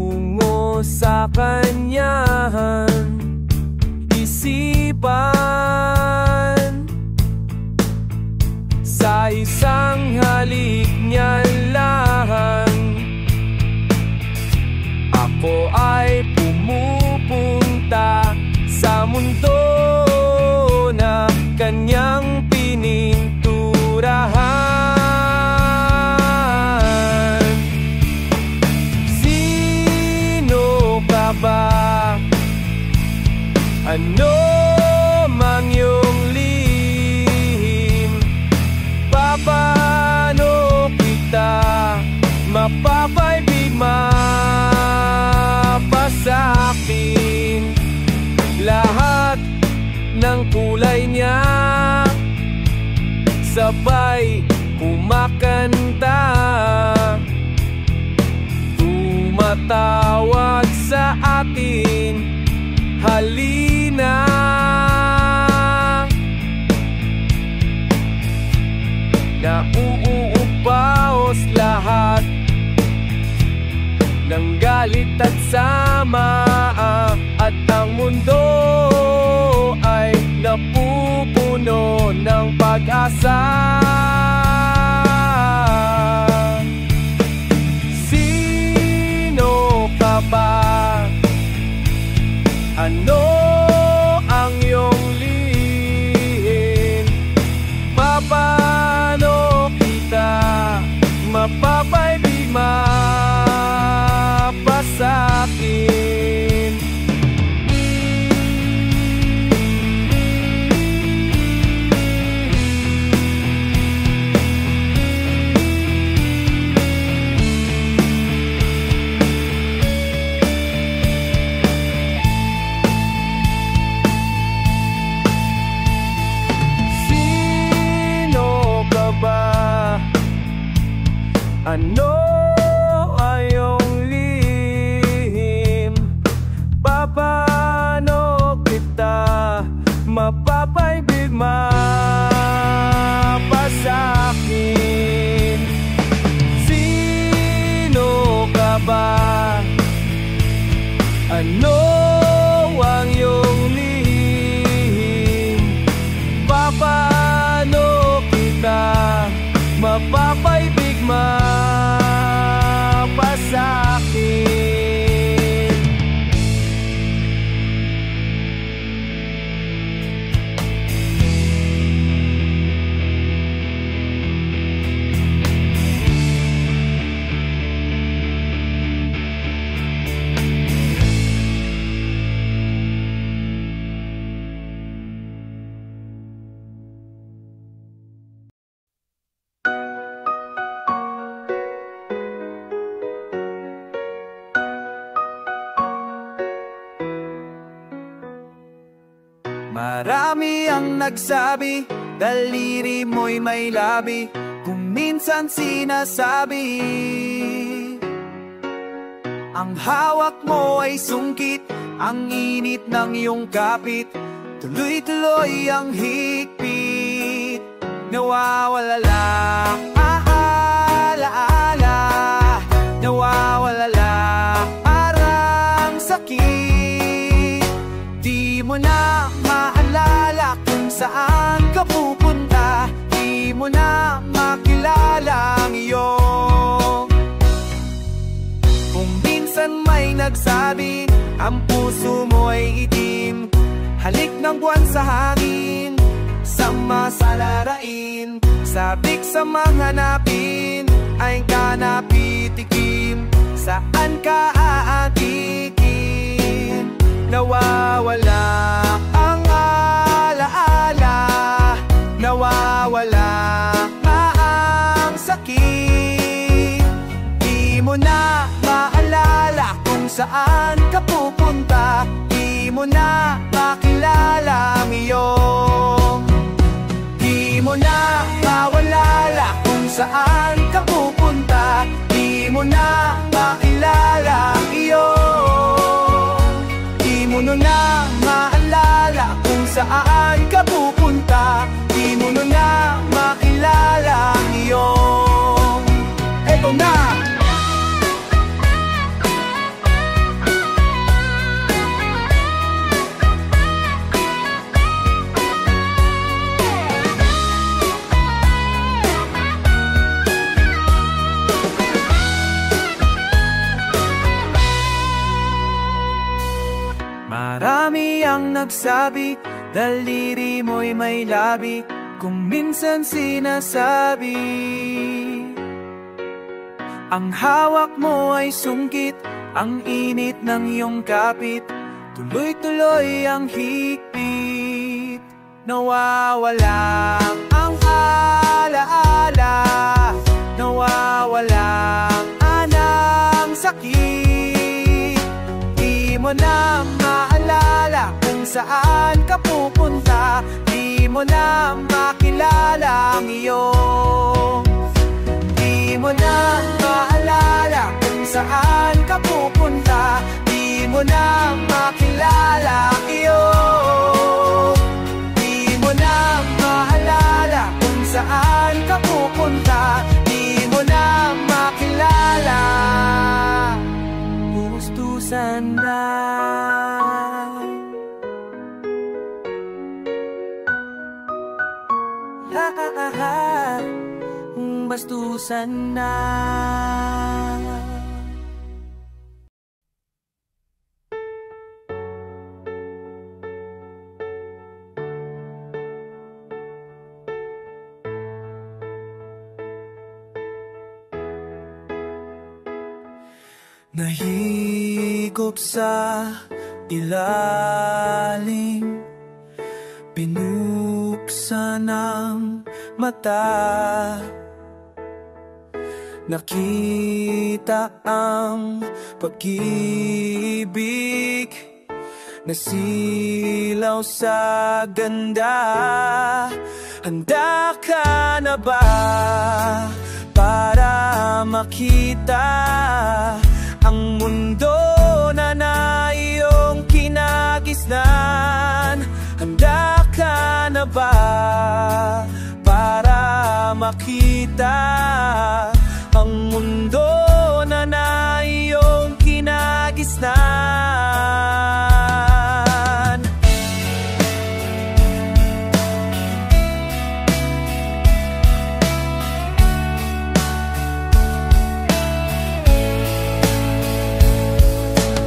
tungo sa kanyang isipan. Sa isang halik niya lang, ako ay pumupunta sa mundo na kanyang pininturahan. Sino ka ba? Ano mang iyong lihim, paano kita mapapaibig, mapasakin? Lahat ng kulay niya sabay kumakanta, tumatawag sa atin, halina. Nauupaos lahat ng galit at sama, at ang mundo ay napupuno ng pag-asa. Sino ka ba? Ano ang iyong lihim? Paano kita mapapaibig, mapasakin? Ano ang iyong lihim? Paano kita mapapaibig, mapasakin? Sino ka ba? Ano ang iyong lihim? Paano kita mapapaibig, mapasakin? Marami ang nagsabi, daliri mo'y may labi, kung minsan sinasabi ang hawak mo ay sungkit, ang init ng iyong kapit, tuloy-tuloy ang higpit. Nawawala lang alaala, nawawala lang parang sakit. Di mo na maalala kung saan ka pupunta, di mo na makilala ang iyong. Kung minsan may nagsabi, ang puso mo ay itim, halik ng buwan sa hangin, sama sa larain, sabik sa mga hanapin, ay ka napitikim, saan ka aatikin? Nawawala ang alaala, nawawala ang sakit. Di mo na maalala kung saan ka pupunta, di mo na makilala ang iyong. Di mo na mawalala kung saan ka pupunta, di mo na makilala ang iyong. Di mo na maalala kung saan ka pupunta, di mo na makilala ang iyong. Eto na! Marami ang nagsabi, daliri mo'y may labi, kung minsan sinasabi ang hawak mo ay sungkit, ang init ng iyong kapit, tuloy-tuloy ang higpit. Nawawala ang alaala, nawawala ang sakit. Di mo na maalala kung saan ka pupunta, di mo na makilala ang iyong. Di mo na maalala kung saan ka pupunta, di mo na makilala ang iyong. Di mo na maalala kung saan ka pupunta, di mo na makilala. Gustusan na. Bastusan na. Nahigop sa ilalim, binuksan ang mata, nakita ang pag-ibig, nasilaw sa ganda. Handa ka na ba para makita ang mundo na iyong kinagisnan? Handa ka na ba para makita ang mundo na iyong kinagisnan?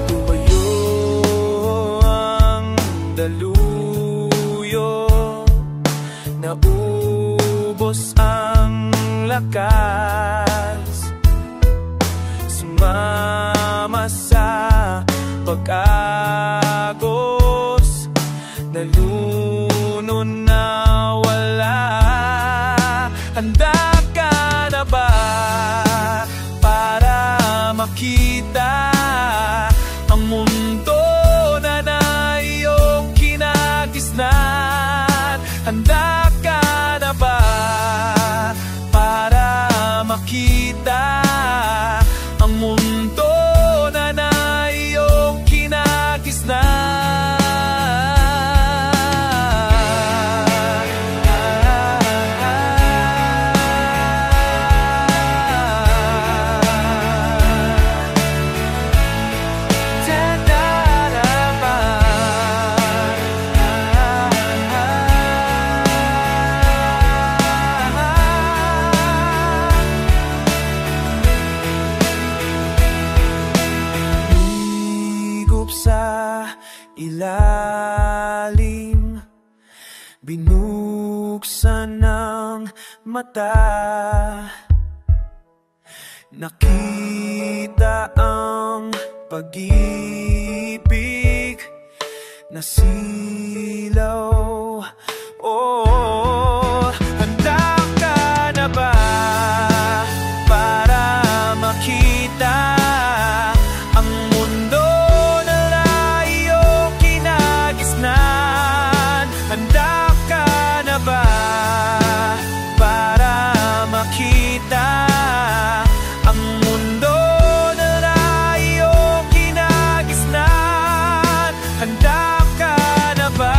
Tumayo ang daluyo, naubos ang lakas, sumama sa pag-agos, naluno na wala. Handa ka na ba para makita ang mundo na iyong kinagisnan? Handa ka na ba para makita ang mundo na iyong kinagisnan? Ilalim, binuksan ng mata, nakita ang pag-ibig, nasilaw. Oh, handa ka na ba para makita ang mundo na iyong kinagisnan? Handa ka na ba para makita ang mundo na iyong kinagisnan? Handa ka na ba?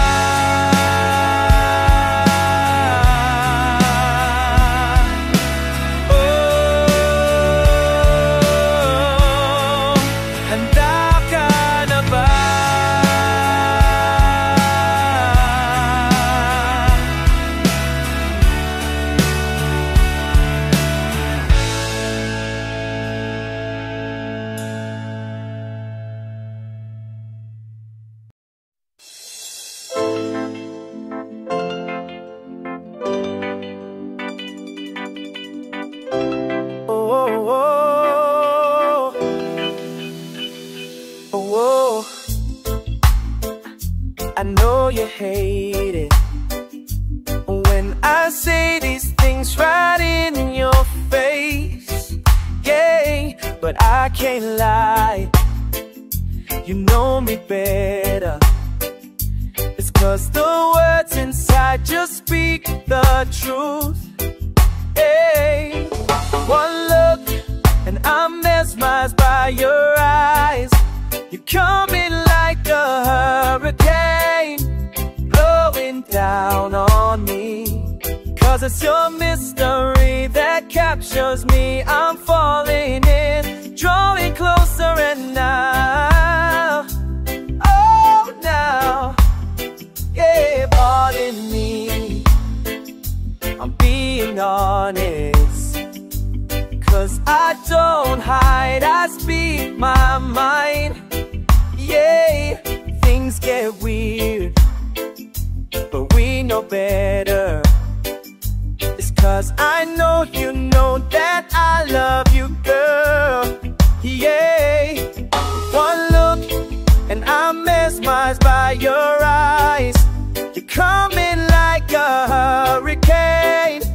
Whoa, I know you hate it when I say these things right in your face. Yeah, but I can't lie, you know me better. It's 'cause the words inside just speak the truth. Hey, one look and I'm mesmerized by your eyes. You're coming like a hurricane, blowing down on me. 'Cause it's your mystery that captures me. I'm falling in, drawing closer and now, oh now, yeah, pardon me, I'm being honest. 'Cause I don't hide, I speak my mind. Yeah, things get weird, but we know better. It's 'cause I know you know that I love you, girl. Yeah, one look and I'm mesmerized by your eyes. You're coming like a hurricane,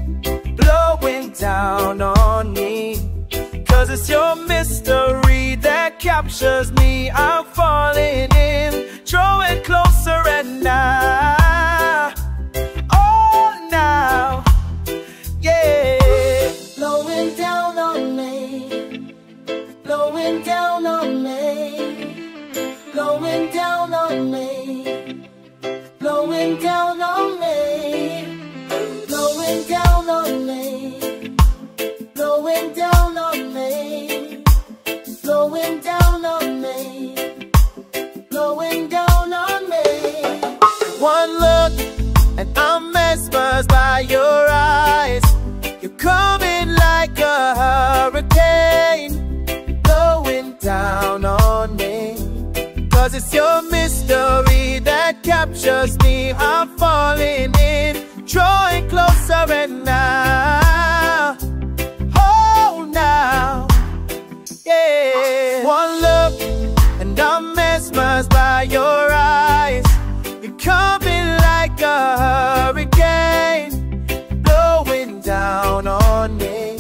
blowing down on me. 'Cause it's your mystery that captures me. I'm falling in, drawing closer and now, oh now, yeah. Blowing down on me, blowing down on me, blowing down on me, blowing down on me, blowing down on me, blowing down on me, blowing down on me, blowing down on me. One look and I'm mesmerized by your eyes. You're coming like a hurricane, blowing down on me. 'Cause it's your mystery that captures me. I'm falling in, drawing closer and now, oh now, yeah. One look and I'm mesmerized by your eyes. You're coming like a hurricane, blowing down on me.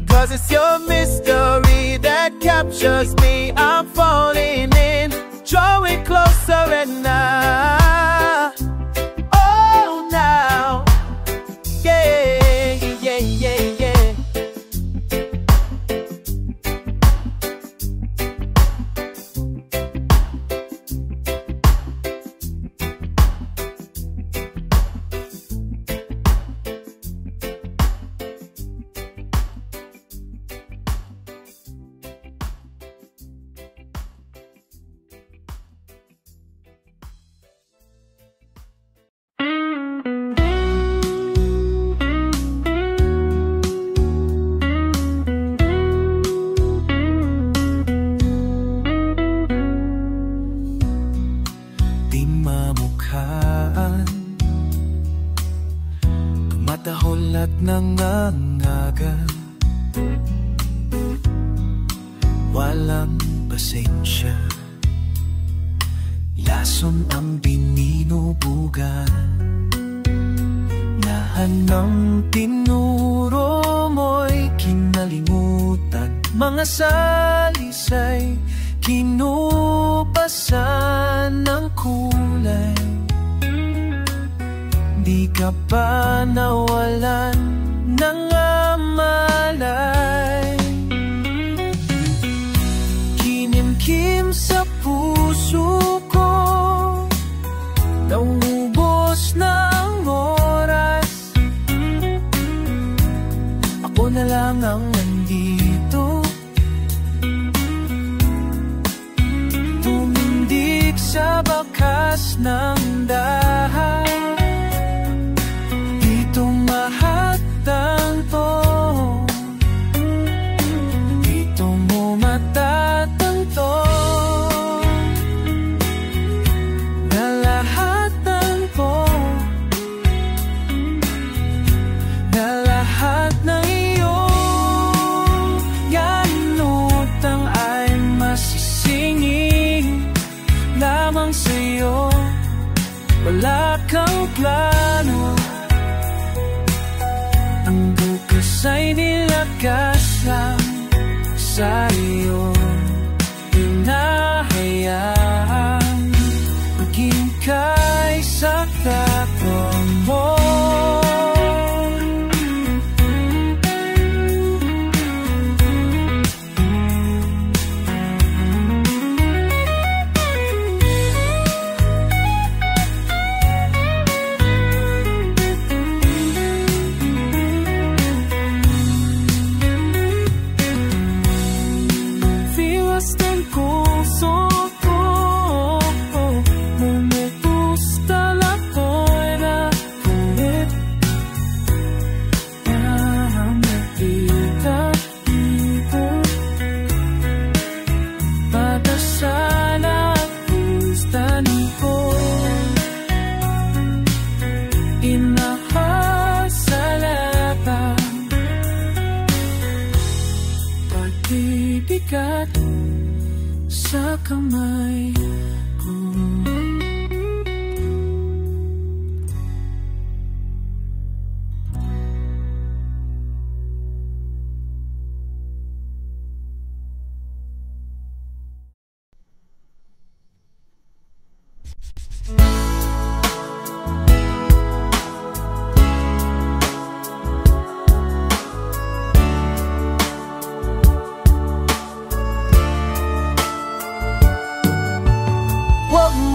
'Cause it's your mystery that captures me. I'm falling in, drawing closer and now, oh now, yeah, yeah, yeah, yeah. Tumatahol at nangangaga, walang pasensya. Lason ang bininubugan, lahat ng tinuro mo'y kinalimutan. Mga salisay kinupasan ng kulay. Di ka pa nawalan ng amalay. Kinimkim sa puso ko, naubos na ang oras. Ako na lang ang nandito, tumindig sa bakas ng dahan. Dito mahatanto, dito mo matatanto na lahat ng po, na lahat ng iyong yanutang ay masisingin. lang sa'yo, wala kang plano. Ang bukas ay nilagas lang sa'yo, hinahayaan maging kay sa kapwa mo. Pagbibigat sa kamay ko.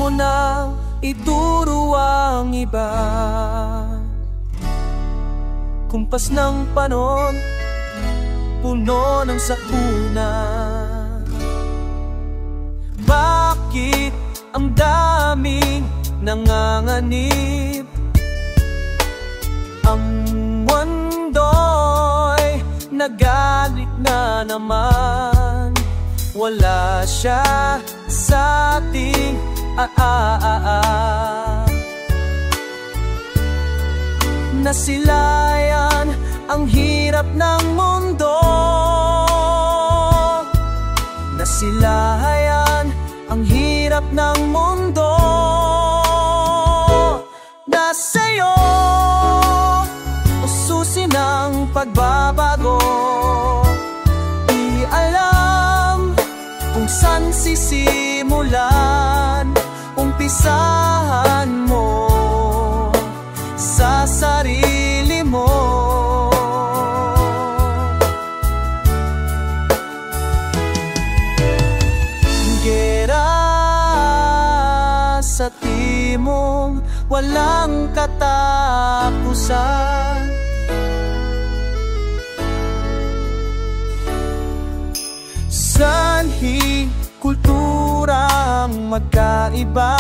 Mo na ituro ang iba, kumpas ng panon, puno ng sakuna. Bakit ang daming nanganganib? Ang mundo'y nagalit na naman, wala siya sa ating nasilayan ang hirap ng mundo, nasilayan ang hirap ng mundo. Nasa'yo ususin ang pagbabago, di alam kung saan sisimulan. Umpisahan mo sa sarili mo. Gera sa timong walang katapusan, sanhi kulturang magkaiba,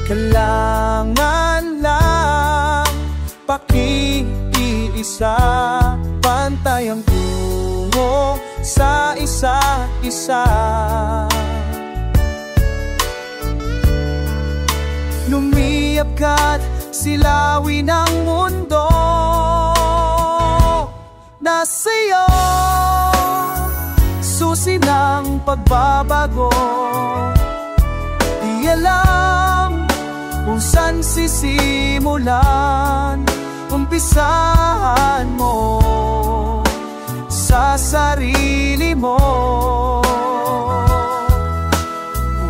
kailangan lang pakikiisa, pantay ang tungo sa isa't isa. Lumiyap ka't silawin ang mundo, nasa'yo susi ng pagbabago. Di alam kung saan sisimulan. Umpisahan mo sa sarili mo.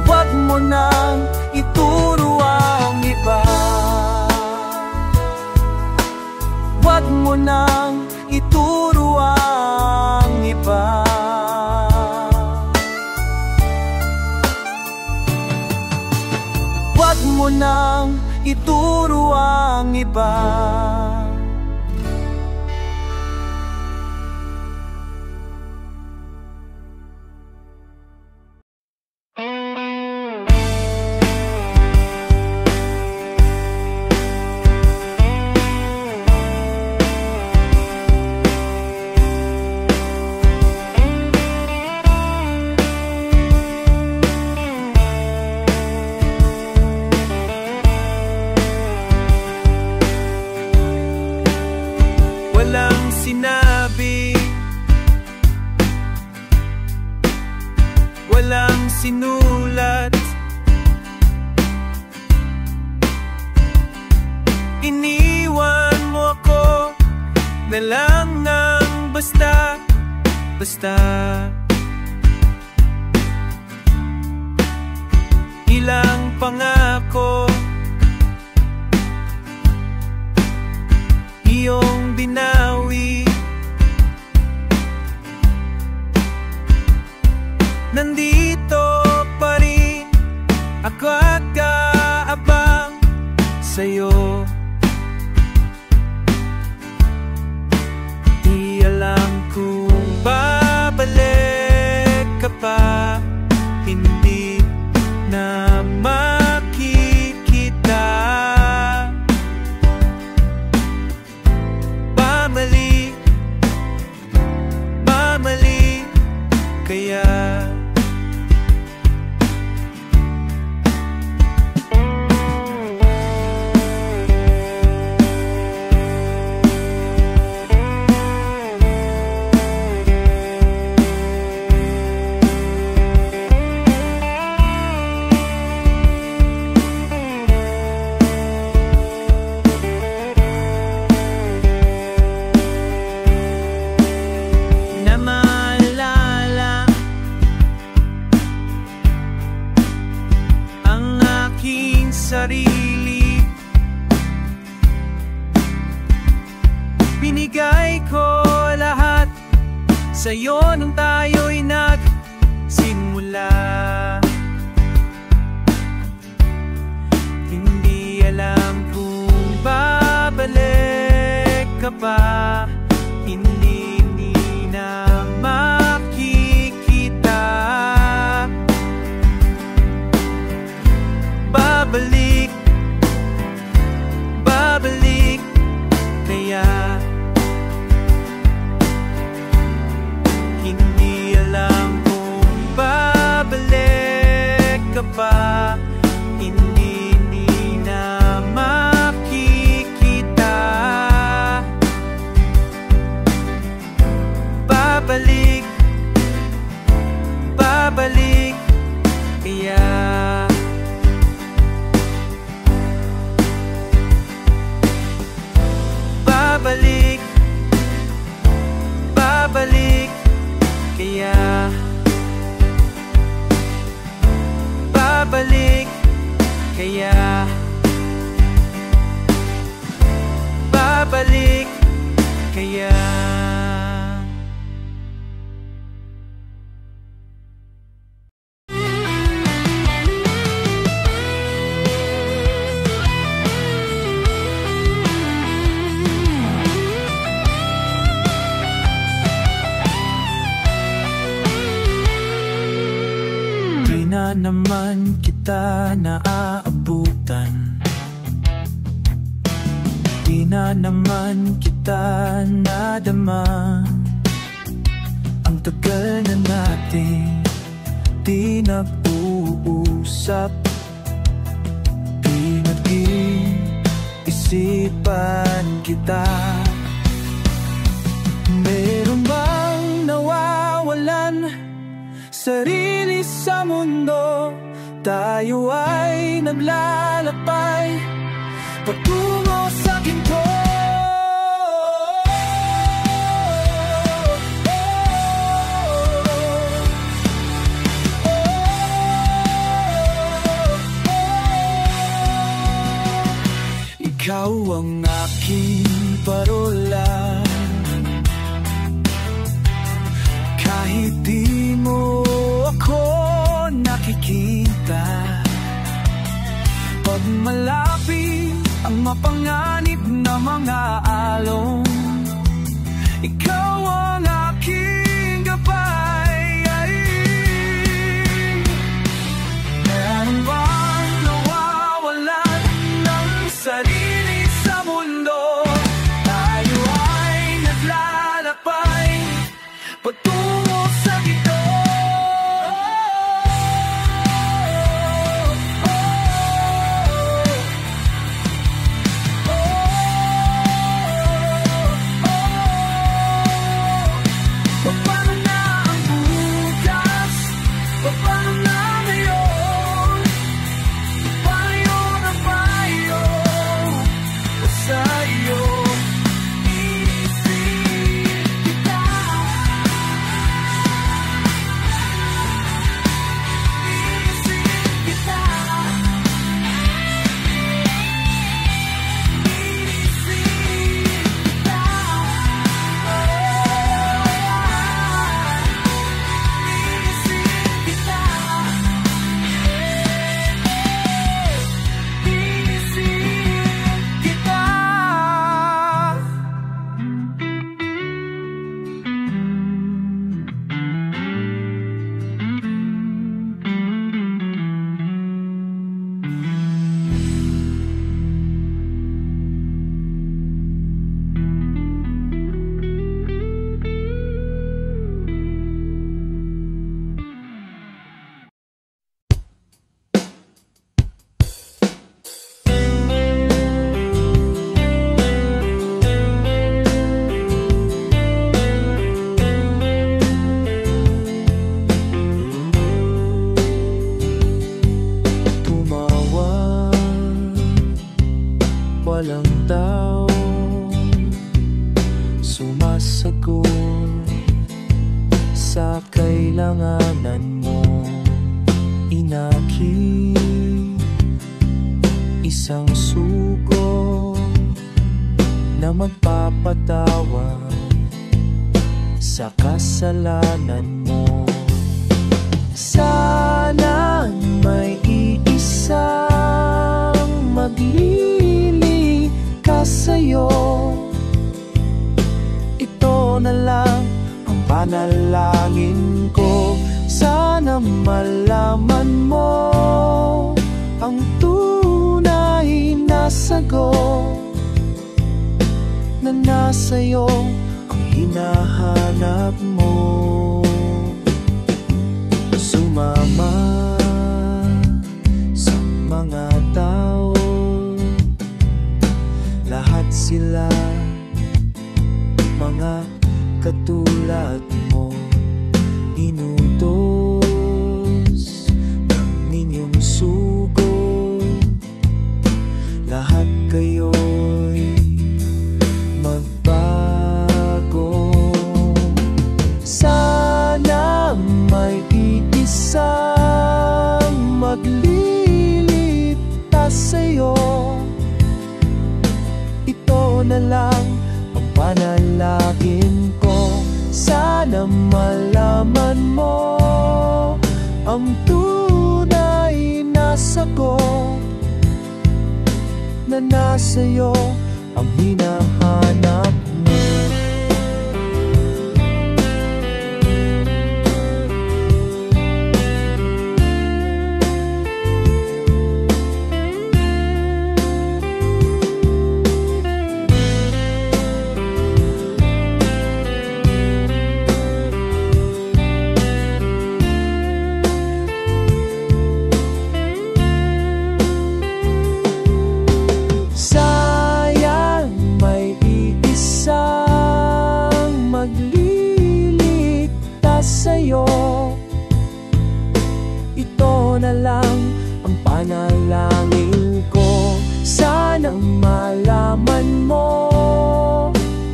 Huwag mo nang ituro ang iba, huwag mo nang ituro ang iba. Huwag mo nang ituro ang iba. ang sinulat. Iniwan mo ako na lang ng basta, basta. Ilang pangako iyong binawi. Nandito pa rin ako at kaabang sa'yo. Di alam kung babalik ka pa, hindi na makikita. Bumalik, bumalik kaya. Sarili, binigay ko lahat sa'yo nung tayo'y nagsimula. Hindi alam kung babalik ka pa, hindi na makikita. Babalik, babalik kaya. Hindi alam kung babalik ka pa, hindi na makikita. Babalik, babalik kaya. Babalik, babalik kaya. Babalik kaya. Babalik kaya. Na naman kita naaabutan, di na naman kita nadama. Ang tagal na natin di nag-uusap, pinag-iisipan kita. Meron bang nawawalan sarili sa mundo? Tayo ay naglalakbay patungo sa ginto. Ikaw ang aking parola, kahit di mo ako nakikita. Pag malapit ang mapanganib na mga alon, ikaw ang aking gabay. Meron bang nawawalan ng sarili sa mundo? Tayo ay naglalakbay patungo sa ginto. walang tao sumasagot sa kailanganan mo. Inakit isang sugo na magpapatawad sa kasalanan mo. Sana may iisang maglilikas sa'yo. Ito na lang ang panalangin ko. Sana malaman mo ang tunay na sagot na nasa'yo ang hinahanap mo. Sumama sa mga tao, lahat sila mga katulad mo. Inutos ng inyong sugo, lahat kayo'y magbago. Sana may iisang magliligtas sa'yo. Ito na lang ang panalangin ko. Sana malaman mo ang tunay na sagot na nasa'yo ang hinahanap mo. Sa'yo, ito na lang ang panalangin ko. Sana malaman mo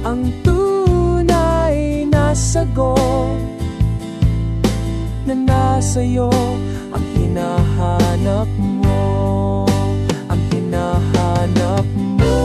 ang tunay na sagot na nasa'yo ang hinahanap mo, ang hinahanap mo.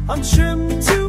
I'm trimmed to